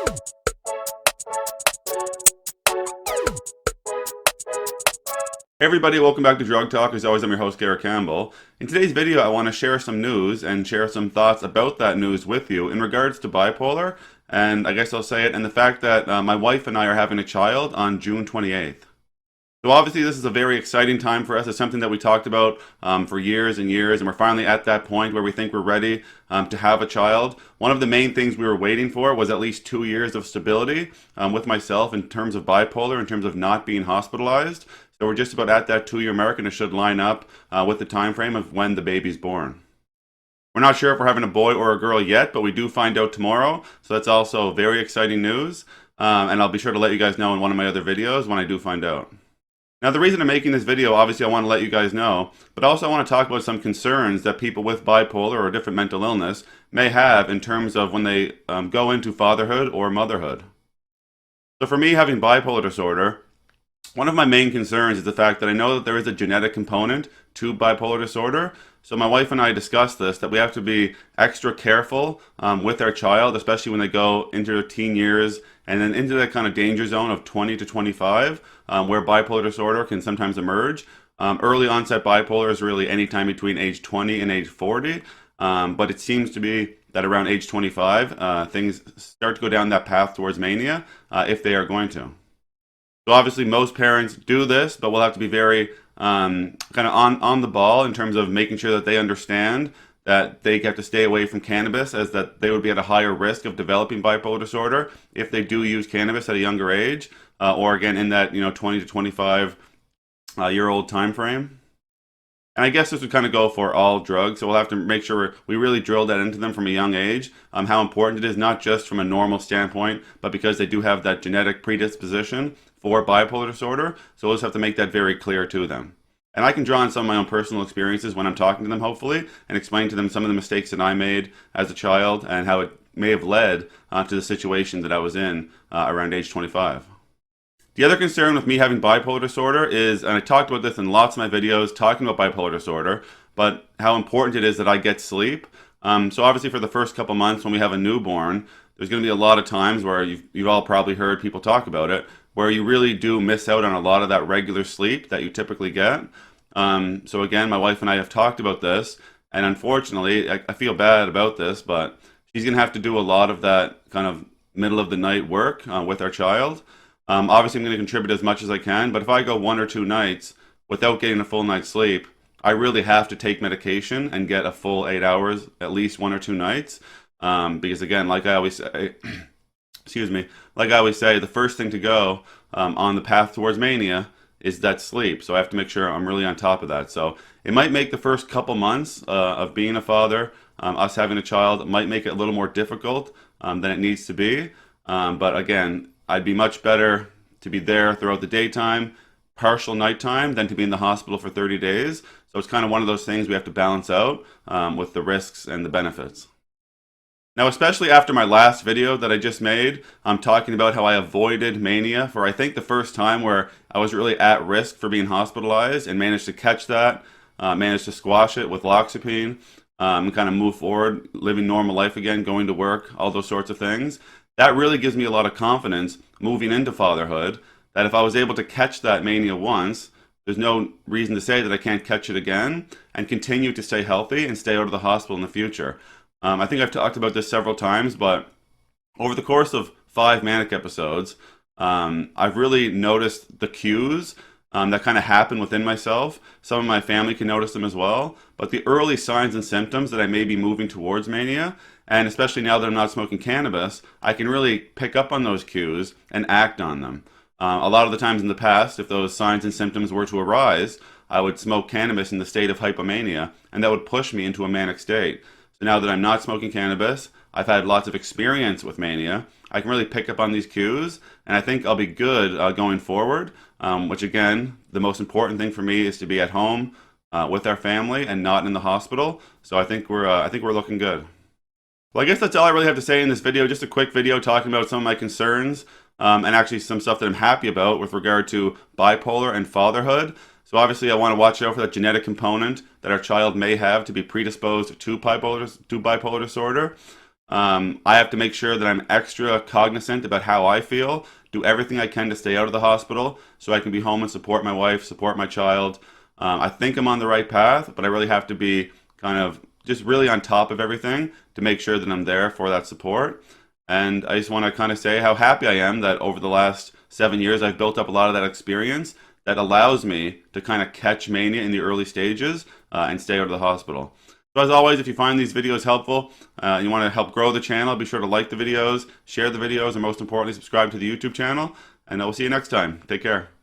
Hey everybody, welcome back to Drug Talk. As always, I'm your host, Garrett Campbell. In today's video, I want to share some news and share some thoughts about that news with you in regards to bipolar, and I guess I'll say it, and the fact that my wife and I are having a child on June 28th. So obviously this is a very exciting time for us. It's something that we talked about for years and years, and we're finally at that point where we think we're ready to have a child. One of the main things we were waiting for was at least 2 years of stability with myself in terms of bipolar, in terms of not being hospitalized. So we're just about at that 2-year mark, and it should line up with the time frame of when the baby's born. We're not sure if we're having a boy or a girl yet, but we do find out tomorrow. So that's also very exciting news. And I'll be sure to let you guys know in one of my other videos when I do find out. Now, the reason I'm making this video, obviously I want to let you guys know, but also I want to talk about some concerns that people with bipolar or different mental illness may have in terms of when they go into fatherhood or motherhood. So for me, having bipolar disorder, one of my main concerns is the fact that I know that there is a genetic component to bipolar disorder. So my wife and I discussed this, that we have to be extra careful with our child, especially when they go into their teen years and then into that kind of danger zone of 20 to 25, where bipolar disorder can sometimes emerge. Early onset bipolar is really anytime between age 20 and age 40, but it seems to be that around age 25, things start to go down that path towards mania if they are going to. So obviously most parents do this, but we'll have to be very kind of on the ball in terms of making sure that they understand that they have to stay away from cannabis, as that they would be at a higher risk of developing bipolar disorder if they do use cannabis at a younger age, or again in that 20 to 25 year old time frame. And I guess this would kind of go for all drugs, so we'll have to make sure we really drill that into them from a young age, how important it is, not just from a normal standpoint, but because they do have that genetic predisposition for bipolar disorder, so we'll just have to make that very clear to them. And I can draw on some of my own personal experiences when I'm talking to them, hopefully, and explain to them some of the mistakes that I made as a child and how it may have led to the situation that I was in around age 25. The other concern with me having bipolar disorder is, and I talked about this in lots of my videos talking about bipolar disorder, but how important it is that I get sleep. So obviously for the first couple months when we have a newborn, there's going to be a lot of times where you've all probably heard people talk about it, where you really do miss out on a lot of that regular sleep that you typically get. So again, my wife and I have talked about this, and unfortunately, I feel bad about this, but she's going to have to do a lot of that kind of middle of the night work with our child. Obviously, I'm going to contribute as much as I can, but if I go 1 or 2 nights without getting a full night's sleep, I really have to take medication and get a full 8 hours at least 1 or 2 nights. Because again, like I always say, the first thing to go on the path towards mania is that sleep. So I have to make sure I'm really on top of that. So it might make the first couple months of being a father, us having a child, it might make it a little more difficult than it needs to be. But again, I'd be much better to be there throughout the daytime, partial nighttime, than to be in the hospital for 30 days. So it's kind of one of those things we have to balance out with the risks and the benefits. Now, especially after my last video that I just made, I'm talking about how I avoided mania for I think the first time where I was really at risk for being hospitalized, and managed to catch that, managed to squash it with loxapine, and kind of move forward, living normal life again, going to work, all those sorts of things. That really gives me a lot of confidence moving into fatherhood, that if I was able to catch that mania once, there's no reason to say that I can't catch it again and continue to stay healthy and stay out of the hospital in the future. I think I've talked about this several times, but over the course of 5 Manic episodes, I've really noticed the cues that kind of happen within myself. Some of my family can notice them as well, but the early signs and symptoms that I may be moving towards mania, and especially now that I'm not smoking cannabis, I can really pick up on those cues and act on them. A lot of the times in the past, if those signs and symptoms were to arise, I would smoke cannabis in the state of hypomania, and that would push me into a manic state. So now that I'm not smoking cannabis, I've had lots of experience with mania, I can really pick up on these cues, and I think I'll be good going forward, which again, the most important thing for me is to be at home with our family and not in the hospital. So I think we're looking good. Well, I guess that's all I really have to say in this video. Just a quick video talking about some of my concerns and actually some stuff that I'm happy about with regard to bipolar and fatherhood. So obviously I want to watch out for that genetic component that our child may have to be predisposed to bipolar disorder. I have to make sure that I'm extra cognizant about how I feel, do everything I can to stay out of the hospital so I can be home and support my wife, support my child. I think I'm on the right path, but I really have to be kind of just really on top of everything to make sure that I'm there for that support. And I just want to kind of say how happy I am that over the last 7 years, I've built up a lot of that experience that allows me to kind of catch mania in the early stages and stay out of the hospital. So as always, if you find these videos helpful, you want to help grow the channel, be sure to like the videos, share the videos, and most importantly, subscribe to the YouTube channel. And I will see you next time. Take care.